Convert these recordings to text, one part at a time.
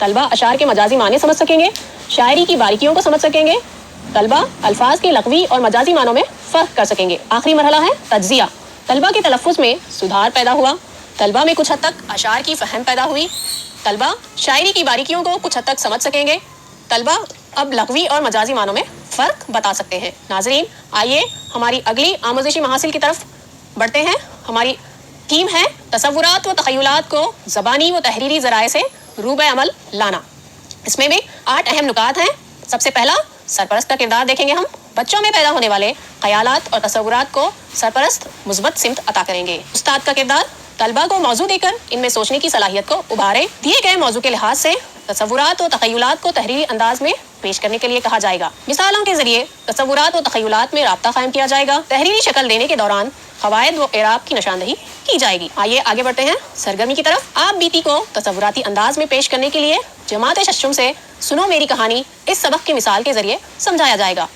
طلبہ اشعار کے مجازی معنی سمجھ سکیں گے، شاعری کی باریکیوں کو سمجھ سکیں گے، طلبہ الفاظ کے لغوی اور مجازی معنوں میں فرق کر سکیں گے۔ آخری مرحلہ ہے تجزیہ۔ طلبہ کے تلفظ میں سدھار پیدا ہوا، طلبہ میں کچھ حد تک اشعار کی فہم پیدا ہوئی، طلبہ شاعری کی باریکیوں کو کچھ حد تک سمجھ سکیں گے، طلبہ اب لغوی اور مجازی معنوں میں فرق بتا سکتے ہیں۔ ناظرین، آئیے ہماری اگلی آموزشی محاصل کی طرف بڑھتے ہیں۔ ہماری تھیم ہے تصورات و تخیلات کو زبانی و تحریری ذرائع سے روبہ عمل لانا۔ اس میں بھی 8 اہم نکات ہیں۔ سب سے پہلا، سرپرست کا کردار دیکھیں گے ہم۔ بچوں میں پیدا ہونے والے خیالات اور تصورات کو سرپرست مثبت سمت عطا کریں گے۔ استاد کا کردار، طلبہ کو موضوع دے کر ان میں سوچنے کی صلاحیت کو ابھارے، دیے گئے موضوع کے لحاظ سے تصورات و تخیلات کو تحریری انداز میں پیش کرنے کے لیے کہا جائے گا۔ مثالوں کے ذریعے تصورات و تخیلات میں رابطہ قائم کیا جائے گا۔ تحریری شکل دینے کے دوران قواعد و اعراب کی نشاندہی کی جائے گی۔ آئیے آگے بڑھتے ہیں سرگرمی کی طرف۔ آپ بیتی کو تصوراتی انداز میں پیش کرنے کے لیے جماعت ششم سے سنو میری کہانی اس سبق کی مثال کے ذریعے سمجھایا جائے گا۔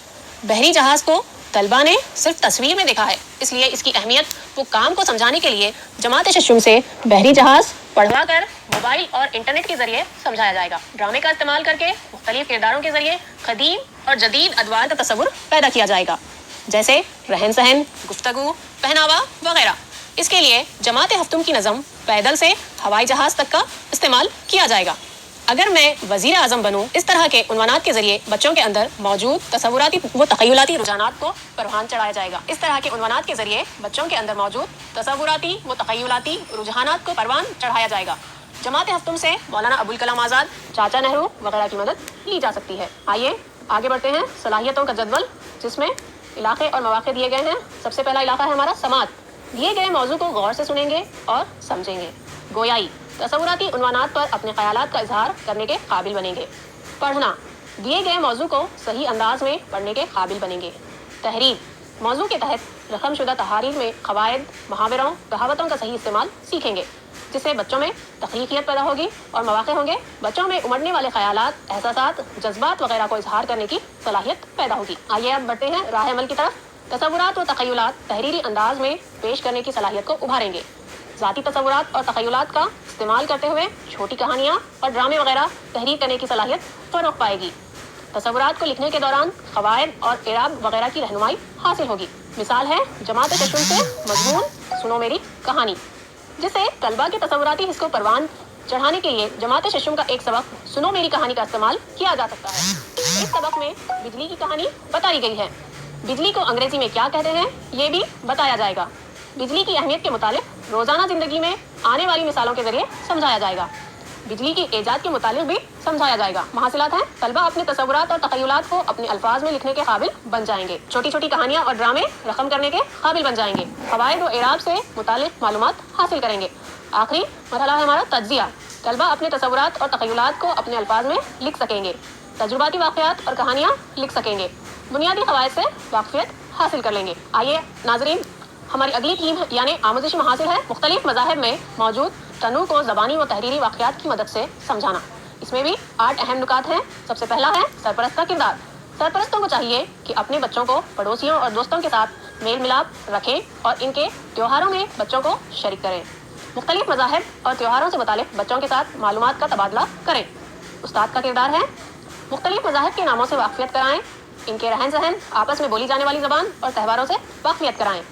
بحری جہاز کو طلبہ نے صرف تصویر میں دیکھا ہے، اس لیے اس کی اہمیت و کام کو سمجھانے کے لیے جماعت ششم سے بحری جہاز پڑھوا کر موبائل اور انٹرنیٹ کے ذریعے سمجھایا جائے گا۔ ڈرامے کا استعمال کر کے مختلف کرداروں کے ذریعے قدیم اور جدید ادوار کا تصور پیدا کیا جائے گا، جیسے رہن سہن، گفتگو، پہناوا وغیرہ۔ اس کے لیے جماعت ہفتم کی نظم پیدل سے ہوائی جہاز تک کا استعمال کیا جائے گا۔ اگر میں وزیر اعظم بنوں، اس طرح کے عنوانات کے ذریعے بچوں کے اندر موجود تصوراتی و تخیلاتی رجحانات کو پروان چڑھایا جائے گا۔ اس طرح کے عنوانات کے ذریعے بچوں کے اندر موجود تصوراتی و تخیلاتی رجحانات کو پروان چڑھایا جائے گا۔ جماعت ہفتم سے مولانا ابوالکلام آزاد، چاچا نہرو وغیرہ کی مدد لی جا سکتی ہے۔ آئیے آگے بڑھتے ہیں صلاحیتوں کا جدول، جس میں علاقے اور مواقع دیے گئے ہیں۔ سب سے پہلا علاقہ ہے ہمارا سماعت۔ دیے گئے موضوع کو غور سے سنیں گے اور سمجھیں گے۔ گویائی، تصوراتی عنوانات پر اپنے خیالات کا اظہار کرنے کے قابل بنیں گے۔ پڑھنا، دیے گئے موضوع کو صحیح انداز میں پڑھنے کے قابل بنیں گے۔ تحریر، موضوع کے تحت رقم شدہ تحاریر میں قواعد، محاوروں، کہاوتوں کا صحیح استعمال سیکھیں گے، جس سے بچوں میں تخلیقیت پیدا ہوگی اور مواقع ہوں گے۔ بچوں میں امڑنے والے خیالات، احساسات، جذبات وغیرہ کو اظہار کرنے کی صلاحیت پیدا ہوگی۔ آئیے اب بڑھتے ہیں راہ عمل کی طرف۔ تصورات و تخیلات تحریری انداز میں پیش کرنے کی صلاحیت کو ابھاریں گے۔ ذاتی تصورات اور تخیلات کا استعمال کرتے ہوئے چھوٹی کہانیاں اور ڈرامے وغیرہ تحریر کرنے کی صلاحیت فروغ پائے گی۔ تصورات کو لکھنے کے دوران قواعد اور اعراب وغیرہ کی رہنمائی حاصل ہوگی۔ مثال ہے جماعت ششم سے مضمون سنو میری کہانی، جسے طلبہ کے تصوراتی حص کو پروان چڑھانے کے لیے جماعت ششم کا ایک سبق سنو میری کہانی کا استعمال کیا جا سکتا ہے۔ اس سبق میں بجلی کی کہانی بتائی گئی ہے۔ بجلی کو انگریزی میں کیا کہتے ہیں یہ بھی بتایا جائے گا۔ بجلی کی اہمیت کے متعلق روزانہ زندگی میں آنے والی مثالوں کے ذریعے سمجھایا جائے گا۔ بجلی کی ایجاد کے متعلق بھی سمجھایا جائے گا۔ محاصلات ہیں، طلبہ اپنے تصورات اور تخیلات کو اپنے الفاظ میں لکھنے کے قابل بن جائیں گے۔ چھوٹی چھوٹی کہانیاں اور ڈرامے رقم کرنے کے قابل بن جائیں گے۔ قواعد و اعراب سے متعلق معلومات حاصل کریں گے۔ آخری مرحلہ ہے ہمارا تجزیہ۔ طلبہ اپنے تصورات اور تخیلات کو اپنے الفاظ میں لکھ سکیں گے، تجرباتی واقعات اور کہانیاں لکھ سکیں گے، بنیادی قواعد سے واقفیت حاصل کر لیں گے۔ آئیے ناظرین، ہماری اگلی تھیم یعنی آموزشی محاصل ہے مختلف مذاہب میں موجود تنوع کو زبانی و تحریری واقعات کی مدد سے سمجھانا۔ اس میں بھی 8 اہم نکات ہیں۔ سب سے پہلا ہے سرپرست کا کردار۔ سرپرستوں کو چاہیے کہ اپنے بچوں کو پڑوسیوں اور دوستوں کے ساتھ میل ملاپ رکھیں اور ان کے تیوہاروں میں بچوں کو شریک کریں۔ مختلف مذاہب اور تیوہاروں سے متعلق بچوں کے ساتھ معلومات کا تبادلہ کریں۔ استاد کا کردار ہے مختلف مذاہب کے ناموں سے واقفیت کرائیں، ان کے رہن سہن، آپس میں بولی جانے والی زبان اور تہواروں سے واقفیت کرائیں۔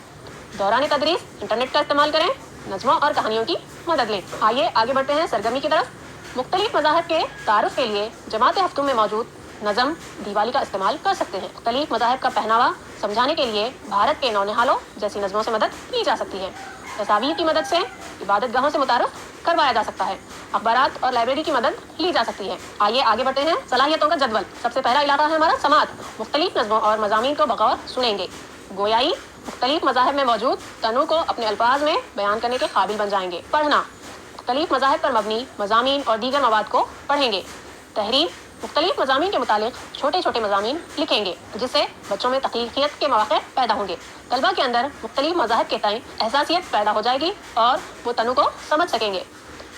دوران تدریس انٹرنیٹ کا استعمال کریں، نظموں اور کہانیوں کی مدد لیں۔ آئیے آگے بڑھتے ہیں سرگرمی کی طرف۔ مختلف مذاہب کے تعارف کے لیے جماعت ہفتم میں موجود نظم دیوالی کا استعمال کر سکتے ہیں۔ مختلف مذاہب کا پہناوا سمجھانے کے لیے بھارت کے نونہالوں جیسی نظموں سے مدد لی جا سکتی ہے۔ تصاویر کی مدد سے عبادت گاہوں سے متعارف کروایا جا سکتا ہے۔ اخبارات اور لائبریری کی مدد لی جا سکتی ہے۔ آئیے آگے بڑھتے ہیں صلاحیتوں کا جدول۔ سب سے پہلا علاقہ ہے ہمارا سماعت۔ مختلف نظموں اور مضامین کو بغور سنیں گے۔ گویائی، مختلف مذاہب میں موجود تنوع کو اپنے الفاظ میں بیان کرنے کے قابل بن جائیں گے۔ پڑھنا، مختلف مذاہب پر مبنی مضامین اور دیگر مواد کو پڑھیں گے۔ تحریر، مختلف مضامین کے متعلق چھوٹے چھوٹے مضامین لکھیں گے، جس سے بچوں میں تخلیقیت کے مواقع پیدا ہوں گے۔ طلبہ کے اندر مختلف مذاہب کے تئیں احساسیت پیدا ہو جائے گی اور وہ تنوع کو سمجھ سکیں گے۔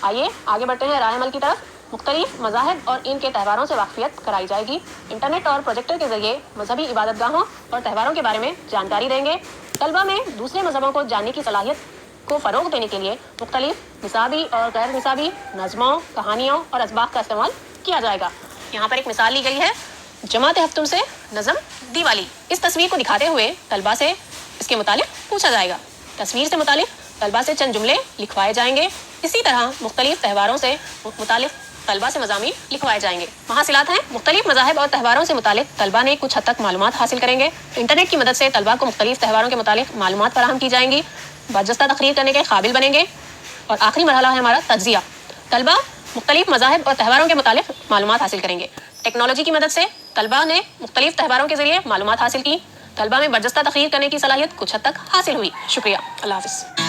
آئیے آگے بڑھتے ہیں رائے عمل کی طرف۔ مختلف مذاہب اور ان کے تہواروں سے واقفیت کرائی جائے گی۔ انٹرنیٹ اور پروجیکٹر کے ذریعے مذہبی عبادت گاہوں اور تہواروں کے بارے میں جانکاری دیں گے۔ طلبہ میں دوسرے مذہبوں کو جاننے کی صلاحیت کو فروغ دینے کے لیے مختلف نصابی اور غیر نصابی نظموں، کہانیوں اور اسباق کا استعمال کیا جائے گا۔ یہاں پر ایک مثال لی گئی ہے، جماعت ہفتم سے نظم دیوالی۔ اس تصویر کو دکھاتے ہوئے طلبہ سے اس کے متعلق پوچھا جائے گا۔ تصویر سے متعلق طلبہ سے چند جملے لکھوائے جائیں گے۔ اسی طرح مختلف تہواروں سے متعلق طلبہ سے مضامین لکھوائے جائیں گے۔ محاصلات ہیں، مختلف مذاہب اور تہواروں سے متعلق طلبہ نے کچھ حد تک معلومات حاصل کریں گے۔ انٹرنیٹ کی مدد سے طلبہ کو مختلف تہواروں کے متعلق معلومات فراہم کی جائیں گی، برجستہ تقریر کرنے کے قابل بنیں گے۔ اور آخری مرحلہ ہے ہمارا تجزیہ۔ طلبہ مختلف مذاہب اور تہواروں کے متعلق معلومات حاصل کریں گے۔ ٹیکنالوجی کی مدد سے طلبہ نے مختلف تہواروں کے ذریعے معلومات حاصل کی۔ طلبہ میں برجستہ تقریر کرنے کی صلاحیت کچھ حد تک حاصل ہوئی۔ شکریہ، اللہ حافظ۔